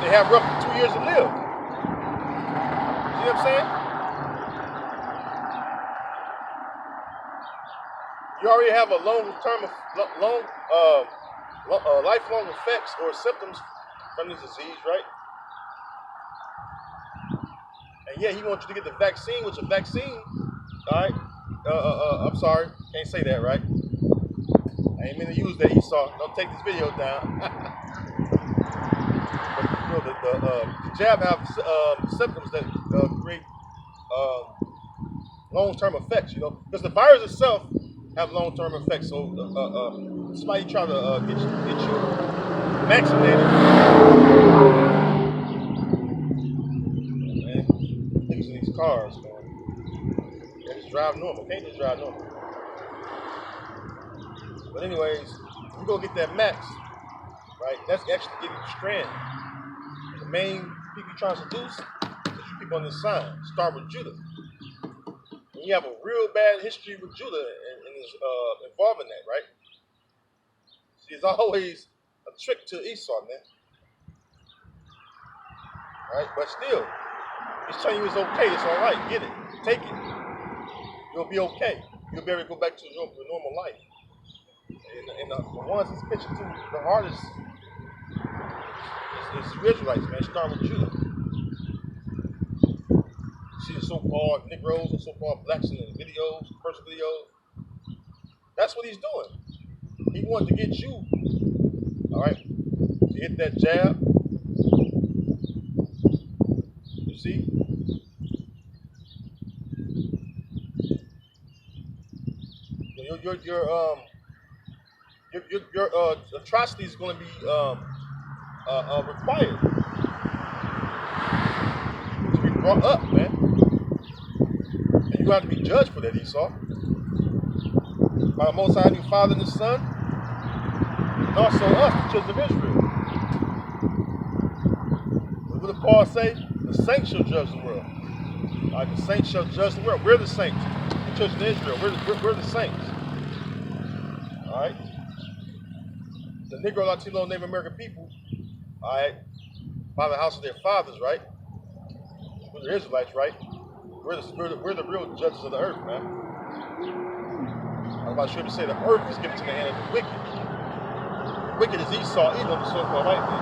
they have roughly 2 years to live. See what I'm saying? You already have a lifelong effects or symptoms from this disease, right? And yeah, he wants you to get the vaccine, which a vaccine, all right? I'm sorry, can't say that, right? I ain't mean to use that, Esau. Don't take this video down. But the jab have symptoms that create long-term effects, because the virus itself have long-term effects. So somebody try to get you vaccinated. Man, niggas in these cars, man. They just drive normal. Can't just drive normal. But anyways, you go get that max, right? That's actually getting you stranded. The main people you're trying to seduce is you people on this sign. Start with Judah. And you have a real bad history with Judah and is involved in that, right? See, it's always a trick to Esau, man. Right? But still, he's telling you it's okay. It's all right. Get it. Take it. You'll be okay. You'll be able to go back to your normal life. And the ones he's pitching to the hardest is the Israelites, man. Start with Judah. See the so-called Negroes and so-called blacks in the videos, first videos. That's what he's doing. He wanted to get you, all right, to hit that jab. You see? Your atrocity is going to be required to be brought up, man. And you have to be judged for that, Esau. By the Most High, your Father and the Son, and also us, the children of Israel. What did Paul say? The saints shall judge the world. All right, the saints shall judge the world. We're the saints, the children of Israel. We're the saints. All right. The Negro, Latino, Native American people, all right, by the house of their fathers, right? We're the Israelites, right? We're the real judges of the earth, man. I'm about sure to say the earth is given to the hand of the wicked. The wicked is Esau, Edom, the so-called white man.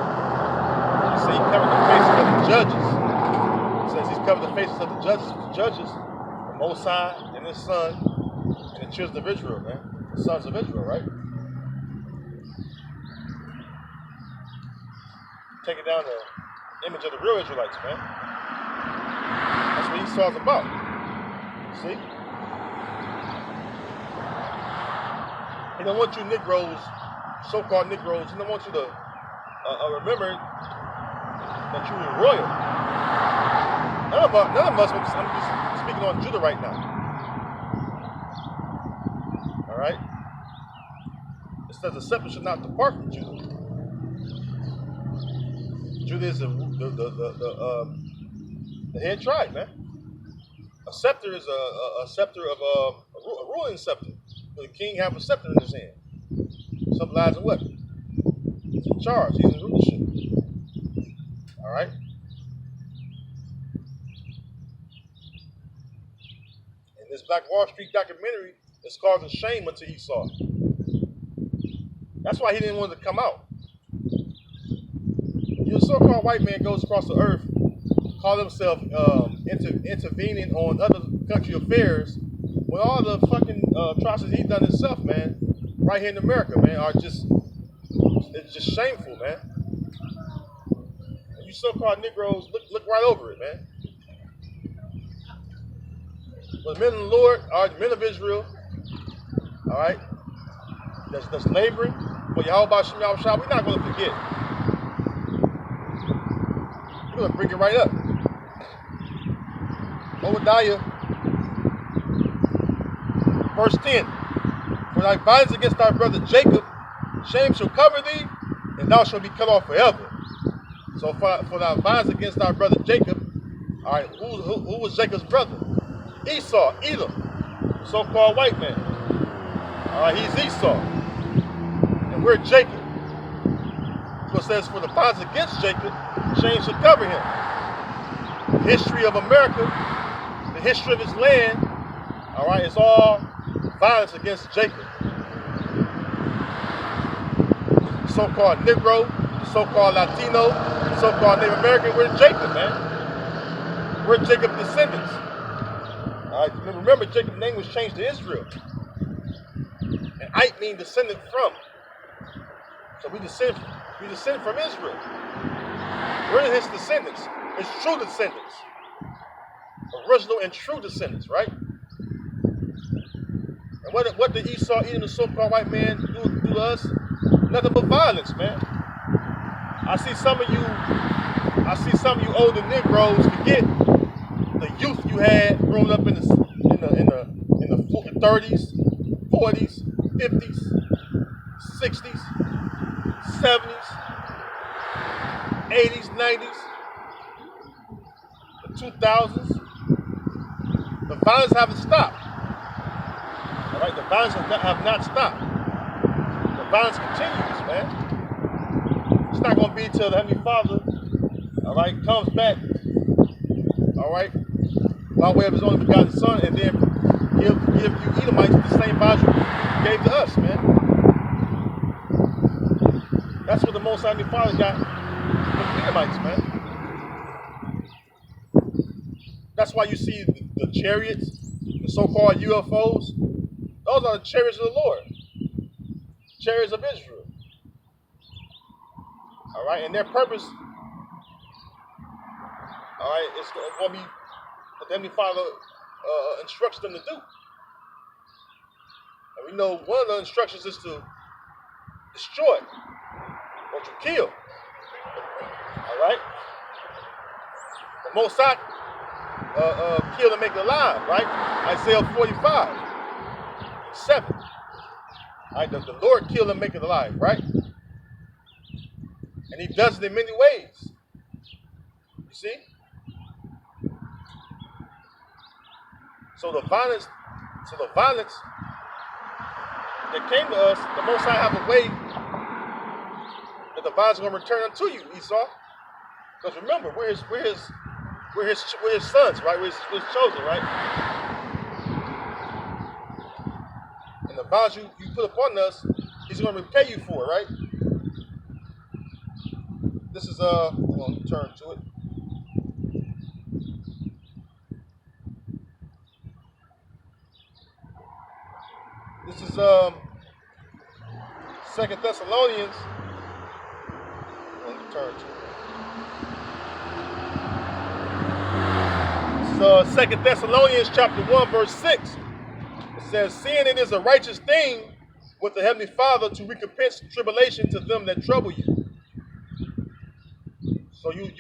He said he covered the faces of the judges. He says he's covered the faces of the judges, the Most High and his Son, and the children of Israel, man. The sons of Israel, right? Taking down the image of the real Israelites, man. That's what Esau's about. See? He don't want you Negroes, so-called Negroes, he don't want you to remember that you were royal. None of us, I'm just speaking on Judah right now. All right? It says the scepter should not depart from Judah. Judah is the head tribe, man. A scepter is a scepter of a ruling scepter. The king have a scepter in his hand. Symbolizes what? He's in charge. He's in rulership. All right. And this Black Wall Street documentary is causing shame unto Esau. That's why he didn't want to come out. The so-called white man goes across the earth, call himself intervening on other country affairs, when all the fucking atrocities he's done himself, man, right here in America, man, it's just shameful, man. And you so-called Negroes, look right over it, man. But the men of the Lord are the men of Israel, all right, that's laboring for Yahweh Shem Yahushua. We're not going to forget. We're going to bring it right up. Obadiah, verse 10. For thy violence against thy brother Jacob, shame shall cover thee, and thou shalt be cut off forever. So for thy violence against thy brother Jacob, all right, who was Jacob's brother? Esau, Edom, so-called white man. All right, he's Esau, and we're Jacob. So it says, for the violence against Jacob, chains shall cover him. The history of America, the history of his land, all right, it's all violence against Jacob. The so-called Negro, the so-called Latino, the so-called Native American, we're Jacob, man. We're Jacob's descendants. All right, remember, Jacob's name was changed to Israel. And Ike means descendant from. So we descend from Israel. We're his descendants, his true descendants. Original and true descendants, right? And what did Esau, Edom, the so-called white man, do to us? Nothing but violence, man. I see some of you older Negroes forget the youth you had growing up in the 30s, 40s, 50s, 60s, 70s, 80s, 90s, the 2000s. The violence haven't stopped. All right, the violence have not stopped. The violence continues, man. It's not going to be until the Heavenly Father, all right, comes back, all right, by way of his only begotten Son, and then give you Edomites the same bondage he gave to us, man. That's what the Most High Heavenly Father got from the Edomites, man. That's why you see the chariots, the so-called UFOs. Those are the chariots of the Lord, chariots of Israel. All right, and their purpose, all right, it's going to be what the Heavenly Father instructs them to do. And we know one of the instructions is to destroy or to kill. All right, the Most High kill and make alive, right? Isaiah 45:7. All right, the Lord kill and make it alive, right? And he does it in many ways. You see? So the violence that came to us, the Most High have a way that the violence is going to return unto you, Esau. Because remember, we're his sons, right? We're his chosen, right? And the violence you put upon us, he's going to repay you for, right? This is I'm going to turn to it. This is 2 Thessalonians. I'm going to turn to it. It's 2 Thessalonians chapter 1, verse 6. It says, seeing it is a righteous thing with the Heavenly Father to recompense tribulation to them that trouble you. So you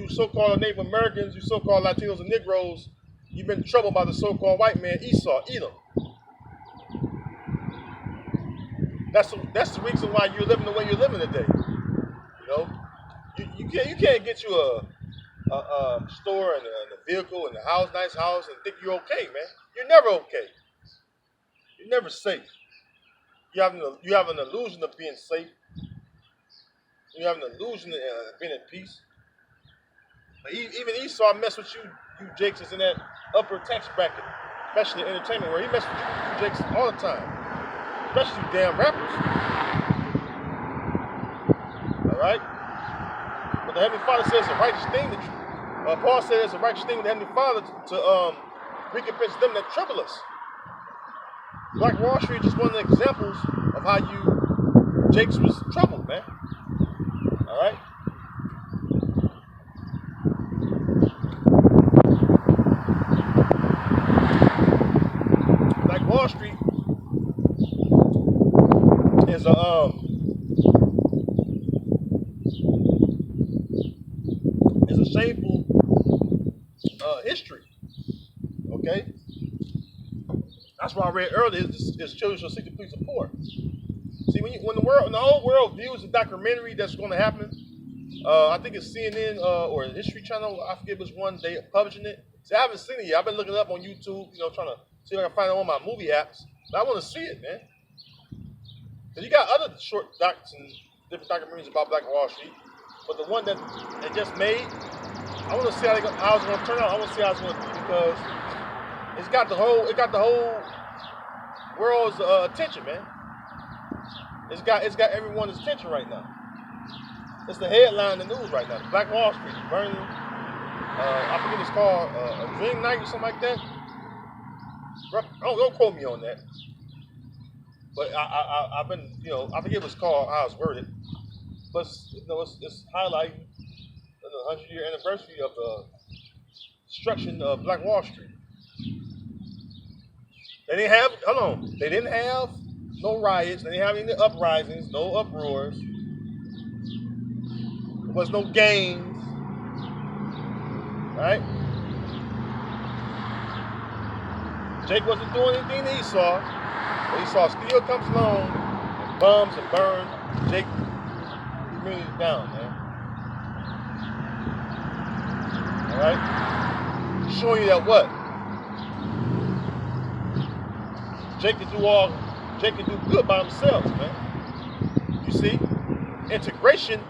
so-called Native Americans, you so-called Latinos and Negroes, you've been troubled by the so-called white man Esau, Edom. That's the reason why you're living the way you're living today. You know, you can't get you a store and a vehicle and a house, nice house, and think you're okay, man. You're never okay. You're never safe. You have an illusion of being safe. You have an illusion of being at peace. But even Esau messed with you Jakes is in that upper tax bracket, especially in entertainment, where he messed with you Jakes all the time, especially you damn rappers. All right? But the Heavenly Father says it's a righteous thing that Paul said it's a righteous thing with the Heavenly Father to recompense them that trouble us. Black Wall Street is just one of the examples of how Jakes was troubled, man. All right? Black Wall Street is a shameful history. Okay? That's why I read earlier, is children shall seek to please the poor. See, when the whole world views a documentary that's going to happen, I think it's CNN or a History Channel, I forget which one, they publishing it. See, I haven't seen it yet. I've been looking it up on YouTube, trying to see if I can find it on my movie apps. But I want to see it, man. Because you got other short docs and different documentaries about Black Wall Street. But the one that they just made, I want to see how it's going to turn out. I want to see how it's going to be because it got the whole world's attention, man. It's got everyone's attention right now. It's the headline in the news right now. The Black Wall Street burning. I forget it's called a Dream Night or something like that. Don't quote me on that. But I've been, I forget what it's called, how it's worded. But it's highlighting the 100-year anniversary of the destruction of Black Wall Street. They didn't have no riots. They didn't have any uprisings, no uproars. There was no gangs. Right? Jake wasn't doing anything to Esau. But Esau still comes along and bombs and burns Jake community down, man. Alright? Showing you that what? Jake can do good by themselves, man. You see? Integration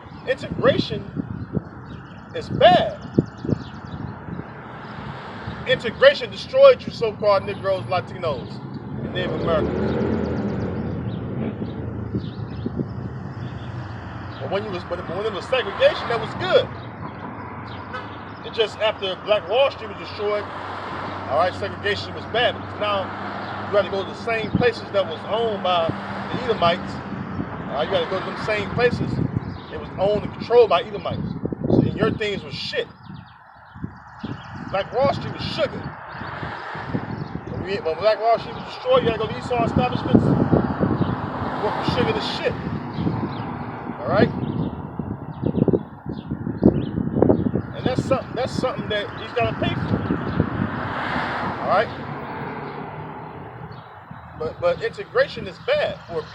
is bad. Integration destroyed you so-called Negroes, Latinos, and Native Americans. But when it was segregation, that was good. And just after Black Wall Street was destroyed, all right, segregation was bad because now you got to go to the same places that was owned by the Edomites. You got to go to them same places. It was owned and controlled by Edomites. So, and your things was shit. Black Wall Street was sugar. When Black Wall Street was destroyed, you gotta go to Esau establishments. Go from sugar to shit. Alright? And that's something that he's gotta pay for. Alright? But integration is bad for people.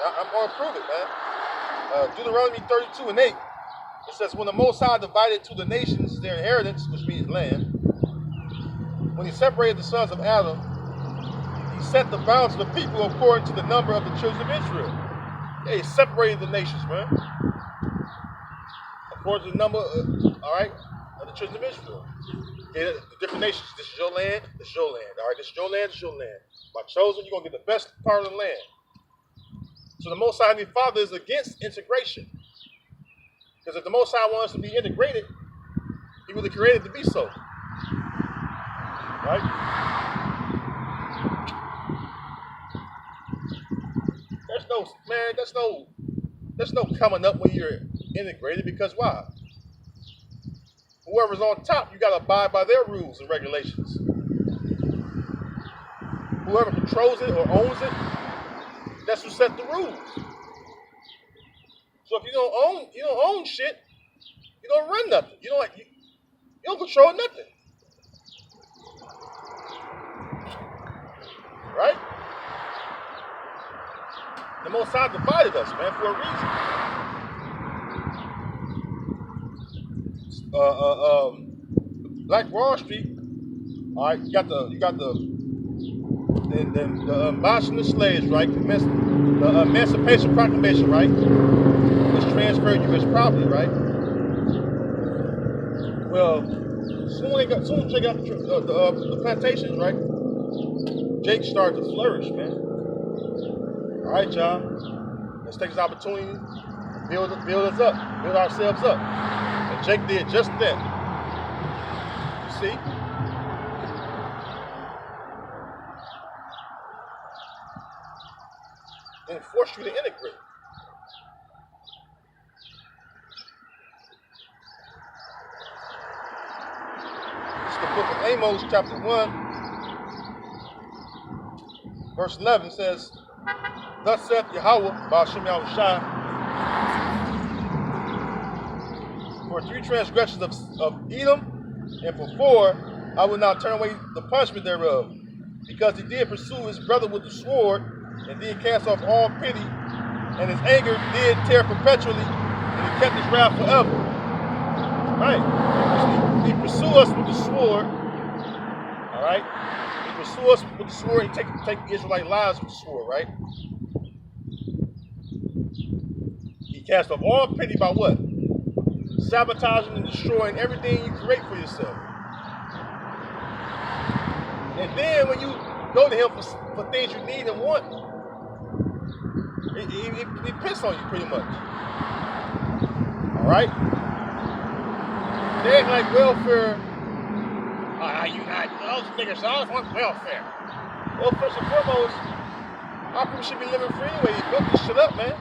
I'm gonna prove it, man. Deuteronomy 32:8, it says, when the Most High divided to the nations their inheritance, which means land, when he separated the sons of Adam, he set the bounds of the people according to the number of the children of Israel. Yeah, he separated the nations, man. According to the number, of the children of Israel. Yeah, the different nations. This is your land, this is your land. All right, this is your land, this is your land. By chosen, you're going to get the best part of the land. So the Most High Heavenly Father is against integration. Because if the Most High wants to be integrated, he would have created it to be so. Right? There's no coming up when you're integrated, because why? Whoever's on top, you gotta abide by their rules and regulations. Whoever controls it or owns it, that's who set the rules. So if you don't own shit, you don't run nothing. You don't control nothing. Right? The Most High divided us, man, for a reason. Black Wall Street. All right, you got the abolishing of slaves, right? The Emancipation Proclamation, right? Was transferred U.S. property, right? Well, soon Jake got the plantations, right? Jake started to flourish, man. All right, y'all. Let's take this opportunity, build us up, build ourselves up. And Jake did just that. You see? And force you to integrate. It's the book of Amos, chapter 1, verse 11 says, thus saith Yahweh, Ba'ashem Yahushai, for 3 transgressions of Edom, and for 4, I will not turn away the punishment thereof, because he did pursue his brother with the sword, and did cast off all pity, and his anger did tear perpetually, and he kept his wrath forever. Right? He pursue us with the sword. All right? He pursue us with the sword. He take the Israelite lives with the sword. Right? cast off all pity by what? Sabotaging and destroying everything you create for yourself. And then when you go to him for things you need and want, he piss on you pretty much. Alright? They act like welfare. You not those niggas always want welfare. Well, first and foremost, our people should be living free anyway. You built this shit up, man.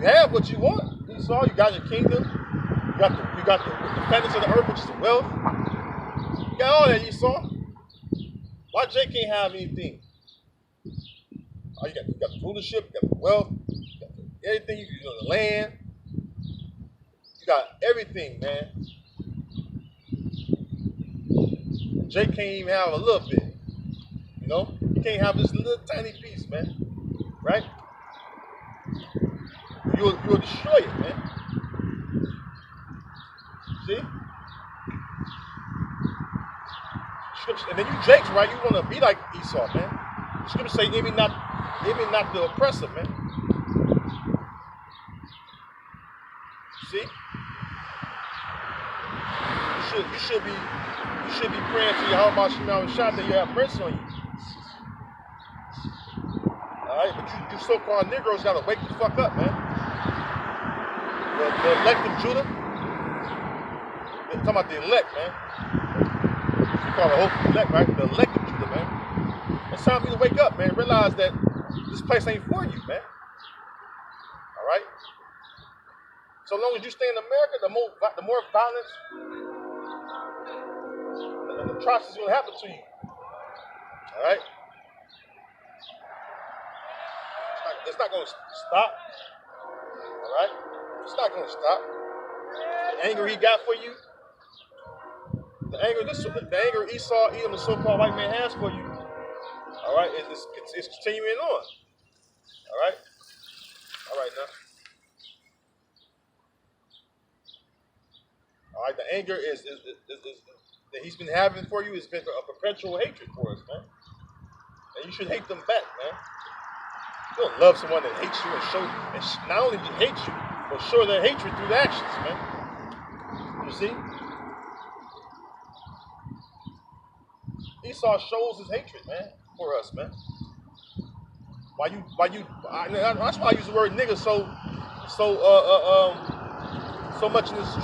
You have what you want. Esau, you got your kingdom. You got the defendants of the earth, which is the wealth. You got all that, Esau. Why Jay can't have anything? Oh, you got the rulership, you got the wealth, you got everything, the land. You got everything, man. Jay can't even have a little bit. You can't have this little tiny piece, man. Right? You'll destroy it, man. See? Scripture, and then you Jakes, right? You want to be like Esau, man. The scripture say, envy not the oppressor, man. See? You should be praying to Yahweh Shema Rashad that you have mercy on you. Alright, but you so-called Negroes gotta wake the fuck up, man. The elect of Judah. They're talking about the elect, man. You call the hope elect, right? The elect of Judah, man. It's time for you to wake up, man. Realize that this place ain't for you, man. Alright? So long as you stay in America, the more violence and atrocities will happen to you. Alright? It's not going to stop. Alright? It's not going to stop. The anger he got for you, the anger Esau, Edom, the so-called white man has for you, alright, it's continuing on. Alright? Alright now. Alright, the anger is that he's been having for you has been a perpetual hatred for us, man. And you should hate them back, man. You don't love someone that hates you and not only hates you, but show their hatred through the actions, man. You see? Esau shows his hatred, man, for us, man. That's why I use the word nigga so much in its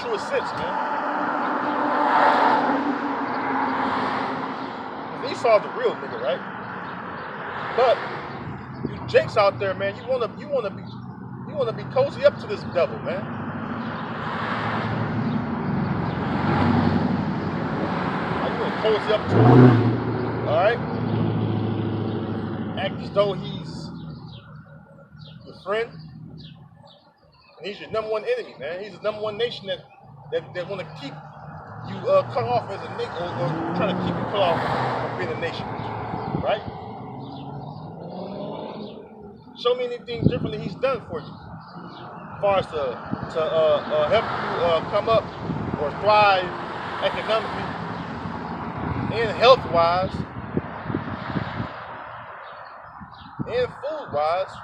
truest sense, man. Esau's the real nigga, right? But you Jakes out there, man, you wanna be cozy up to this devil, man. You wanna cozy up to him, all right? Act as though he's your friend, and he's your number one enemy, man. He's the number one nation that want to keep you cut off as a nation, or try to keep you cut off from being a nation, right? Show me anything different that he's done for you, as far as to help you come up or thrive economically and health-wise and food-wise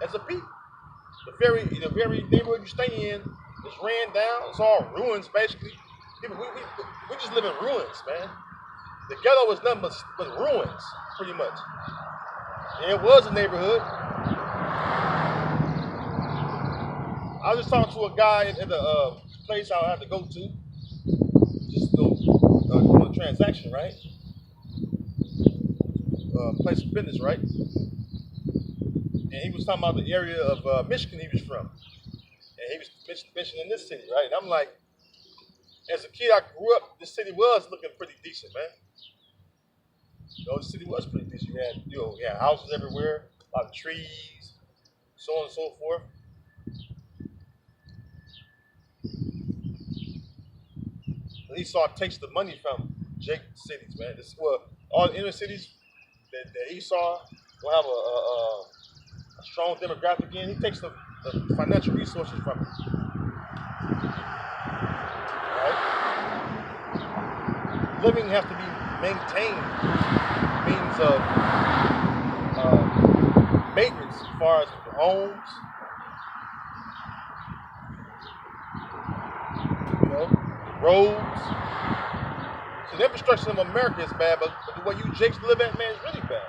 as a people. The very neighborhood you stay in is ran down. It's all ruins, basically. People, we just live in ruins, man. The ghetto is nothing but ruins, pretty much. And it was a neighborhood. I was just talking to a guy at the place I had to go to, just to do a transaction, right? Place of business, right? And he was talking about the area of Michigan he was from. And he was mentioning this city, right? And I'm like, as a kid, I grew up, this city was looking pretty decent, man. The city was pretty decent. You had houses everywhere, a lot of trees, so on and so forth. But Esau takes the money from Jake cities, man. All the inner cities that Esau will have a strong demographic in. He takes the financial resources from it. Right? Living has to be maintained, means of maintenance as far as the homes, you know, roads. So the infrastructure of America is bad, but the way you Jakes live at, man, is really bad.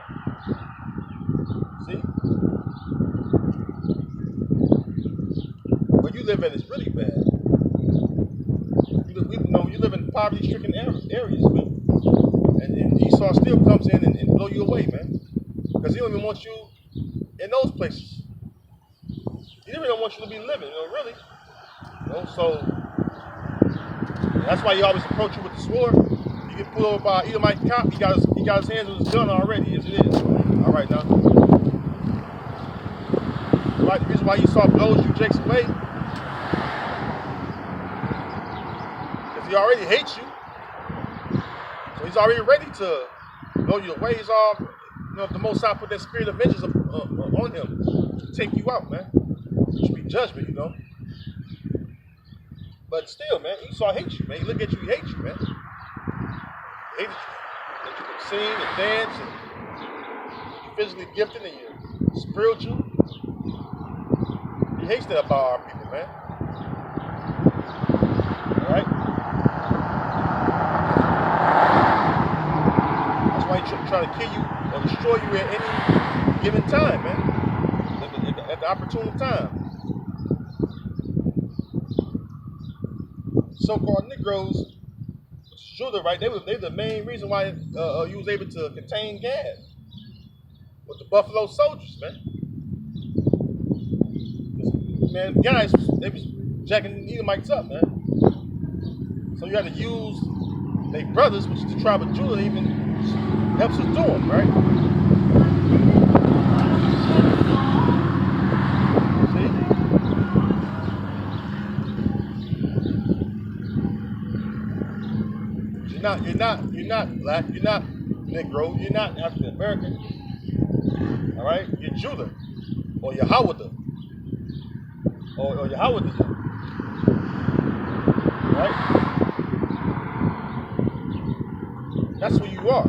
See? Where you live at is really bad. You live in poverty-stricken areas, man. And Esau still comes in and blow you away, man. Because he don't even want you in those places. He really don't want you to be living, really. So that's why he always approach you with the sword. You get pulled over by an Edomite cop, he got his hands on his gun already, as it is. All right, now. Right, the reason why Esau blows you Jakes away, because he already hates you. So he's already ready to blow you away. He's all, the Most High put that spirit of vengeance on him to take you out, man. It should be judgment, But still, man, Esau hates you, man. He look at you, he hates you, man. He hates you. That you can sing and dance and you're physically gifted and you're spiritual. He hates that about our people, man. All right? That's why he's trying to kill you or destroy you at any given time, man. At the opportune time. So-called Negroes, Judah, right? They the main reason why you was able to contain Gad with the Buffalo Soldiers, man. Man, guys, they was jacking the Edomites up, man. So you had to use their brothers, which is the tribe of Judah, even helps us do them, right? You're not black, you're not Negro, you're not African American. All right, you're Judah, or you're Howard, or you're Howard, right? That's who you are.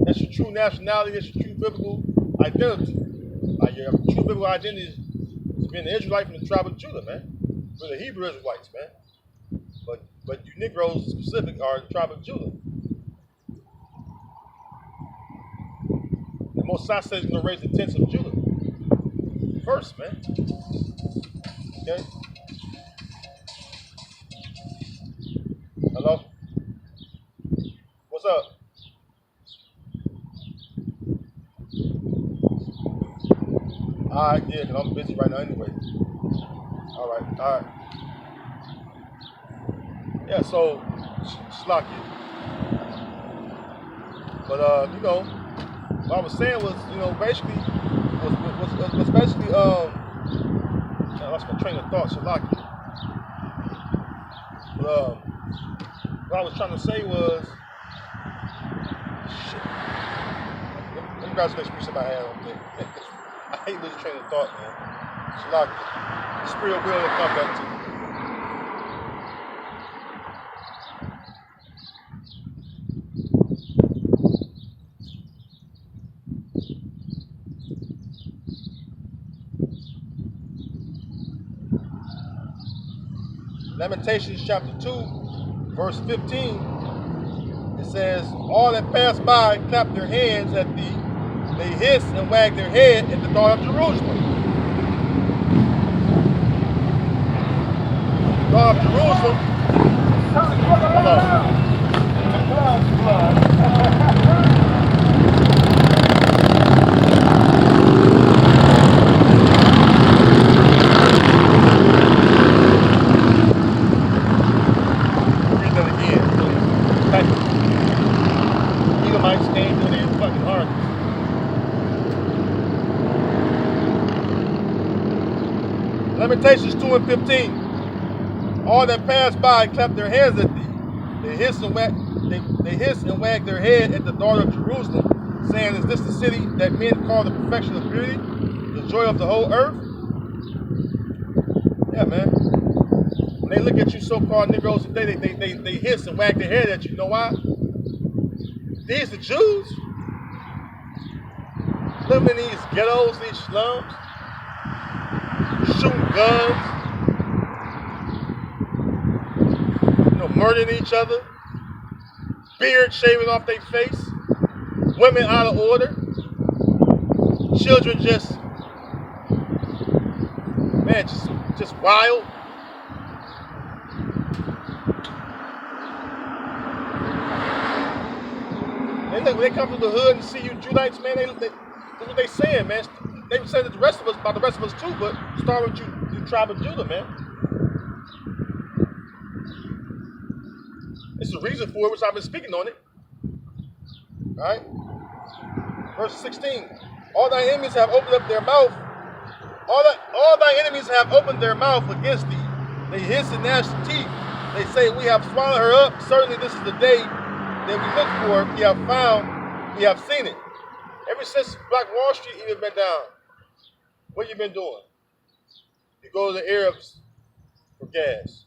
That's your true nationality. That's your true biblical identity. Your true biblical identity is being an Israelite from the tribe of Judah, man. We're the Hebrew Israelites, man. But you Negroes specific are the tribe of Judah. The Most High says he's going to raise the tents of Judah first, man. Okay? Hello? What's up? All right, yeah, because I'm busy right now anyway. All right. Yeah, so, Slacky. But, what I was saying was, basically, was basically, I lost my train of thought, Slacky. But, what I was trying to say was, shit. Let me grab the next piece of my hand on there. I hate losing train of thought, man. Slacky. The spirit will come back to you. Lamentations chapter 2, verse 15, it says, all that pass by clap their hands at thee, they hiss and wag their head at the door of Jerusalem. The door of Jerusalem. Hello. Lamentations 2 and 15. All that pass by clap their hands at thee. They hiss and wag their head at the daughter of Jerusalem, saying, is this the city that men call the perfection of beauty, the joy of the whole earth? Yeah, man. When they look at you so-called Negroes today, they hiss and wag their head at you. You know why? These the Jews. living in these ghettos, these slums, shooting guns, murdering each other, beard shaving off their face, women out of order, children just wild. When they come to the hood and see you Judites, man, that's what they saying, man. They be saying that about the rest of us too, but start with you tribe of Judah, man. It's the reason for it, which I've been speaking on it. Alright? Verse 16. All thy enemies have opened up their mouth. All thy enemies have opened their mouth against thee. They hiss and gnash their teeth. They say, we have swallowed her up. Certainly this is the day that we look for. We have found, we have seen it. Ever since Black Wall Street even been down, what you been doing? You go to the Arabs for gas.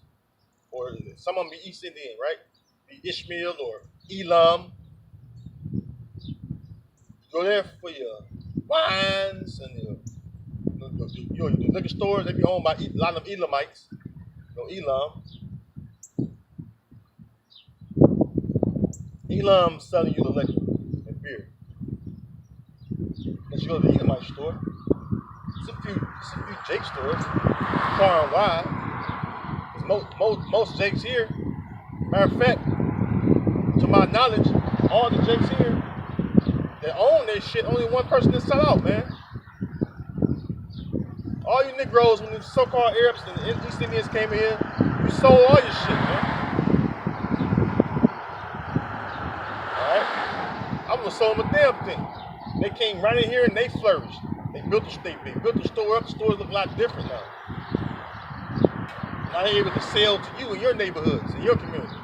Or some of them be East Indian, right? Be Ishmael or Elam. Go there for your wines and your liquor stores. They be owned by a lot of Elamites. Elam. Elam selling you the liquor and beer. Let's go to the Elamite store. It's a few Jake stores, far and wide. Most Jakes here, matter of fact, to my knowledge, all the Jakes here that own their shit, only one person that sell out, man. All you Negroes, when the so-called Arabs and East Indians came in here, you sold all your shit, man. Alright? I would have sold them a damn thing. They came right in here and they flourished. They built the store up. The stores look a lot different now. Now they're able to sell to you in your neighborhoods, in your community.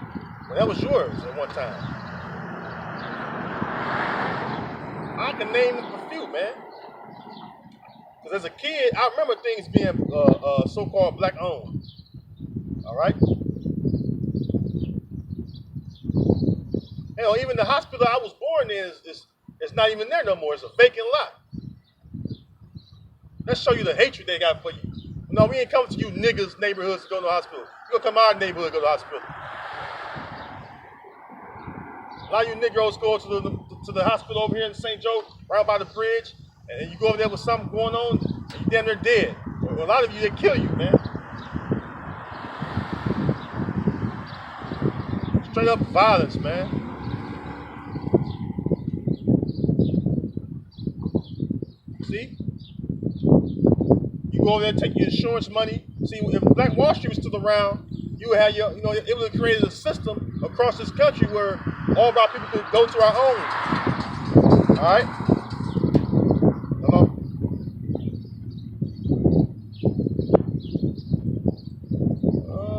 Well, that was yours at one time. I can name a few, man. Because as a kid, I remember things being so-called black owned. All right? Hell, even the hospital I was born in is not even there no more. It's a vacant lot. Let's show you the hatred they got for you. No, we ain't coming to you niggas' neighborhoods to go to the hospital. You gonna come to our neighborhood to go to the hospital. A lot of you Negroes go to the hospital over here in St. Joe, right by the bridge, and you go over there with something going on, and you damn near dead. A lot of you, they kill you, man. Straight up violence, man. See? You go over there and take your insurance money. See, if Black Wall Street was still around, you would have it would have created a system across this country where all of our people could go to our own. All right? Hello?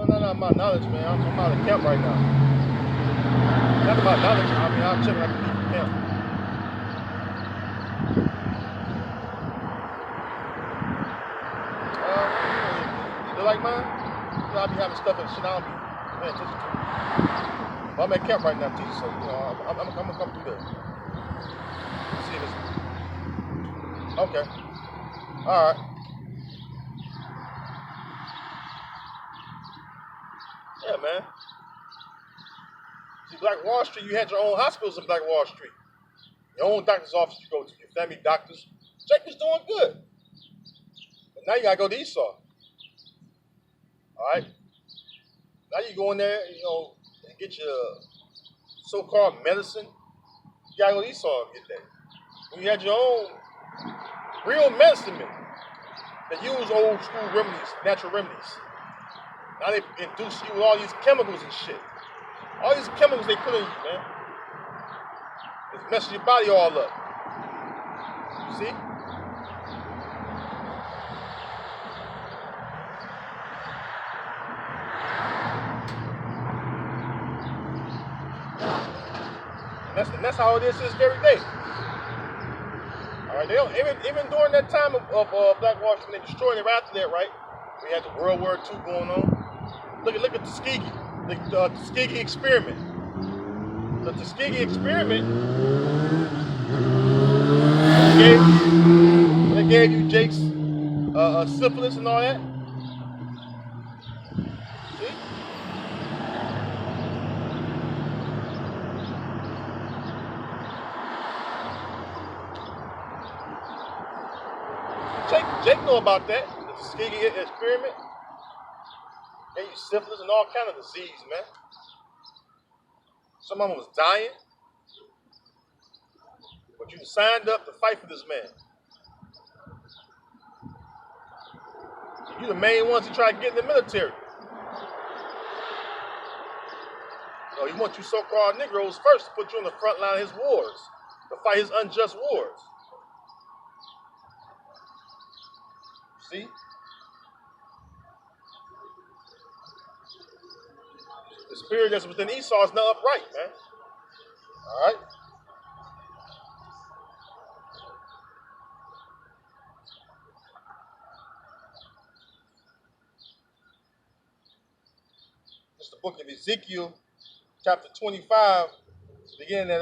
No, my knowledge, man. I'm out of camp right now. Not about knowledge. I mean, I'll check when I can leave the camp. Like mine? I'll be having stuff and shit I don't be paying attention to. But I'm at camp right now, teacher, so I'm gonna come through there. Let's see this. Okay. Alright. Yeah, man. See, Black Wall Street, you had your own hospitals in Black Wall Street. Your own doctor's office you go to, your family doctors. Jake was doing good. But now you gotta go to Esau. All right. Now you go in there, and get your so-called medicine. You gotta go to Esau and get that. When you had your own real medicine men that use old school remedies, natural remedies. Now they induce you with all these chemicals and shit. All these chemicals they put in you, man. It's messing your body all up. See? And that's how it is this very day. All right, even during that time of Black Wall Street, they destroyed it right after that, right? We had the World War II going on. Look at the Tuskegee, the Tuskegee experiment. The Tuskegee experiment they gave you Jake's syphilis and all that. See? Jake know about that. The Tuskegee experiment. Gave you syphilis and all kind of disease, man. Some of them was dying. But you signed up to fight for this man. You the main ones who try to get in the military. You know, he wants you so-called Negroes first to put you on the front line of his wars, to fight his unjust wars. See? The spirit that's within Esau is not upright, man. All right? It's the book of Ezekiel, chapter 25, beginning at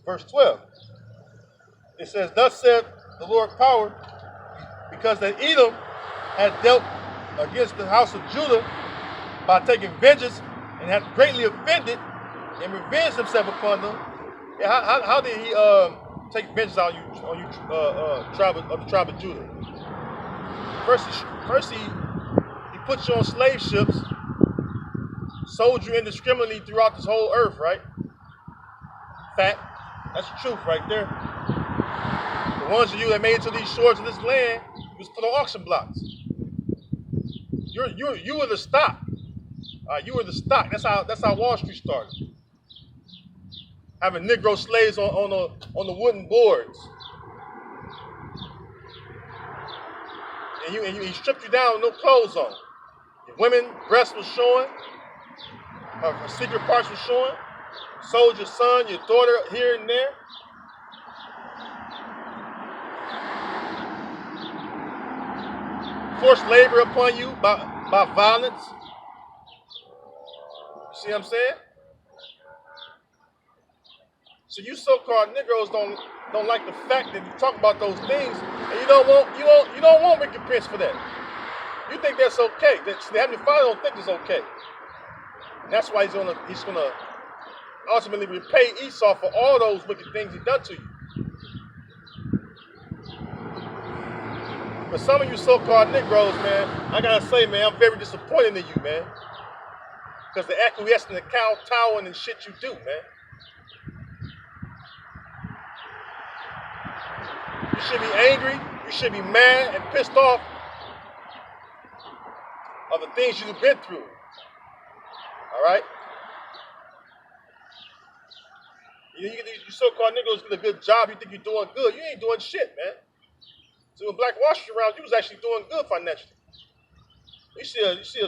verse 12. It says, "Thus saith the Lord power, because that Edom hath dealt against the house of Judah by taking vengeance and hath greatly offended and revenged himself upon them." Yeah, how did he take vengeance on you tribe of the tribe of Judah? First he put you on slave ships, sold you indiscriminately throughout this whole earth, right? Fact. That's the truth right there. The ones of you that made it to these shores of this land was put on auction blocks. You were the stock. You were the stock. That's how Wall Street started. Having Negro slaves on the wooden boards. And he stripped you down with no clothes on. Your women breasts was showing. Her secret parts was showing. Sold your son, your daughter here and there. Forced labor upon you by violence. You see what I'm saying? So you so-called Negroes don't like the fact that you talk about those things, and you don't want recompense for that. You think that's okay. The Heavenly Father don't think it's okay. And that's why he's gonna ultimately repay Esau for all those wicked things he done to you. But some of you so-called Negroes, man, I gotta say, man, I'm very disappointed in you, man. Because the acquiescing, the kowtowing and shit you do, man. You should be angry, you should be mad and pissed off of the things you've been through. All right? You so-called Negroes did a good job, you think you're doing good. You ain't doing shit, man. So when Black Wall Street around, you was actually doing good financially. You see a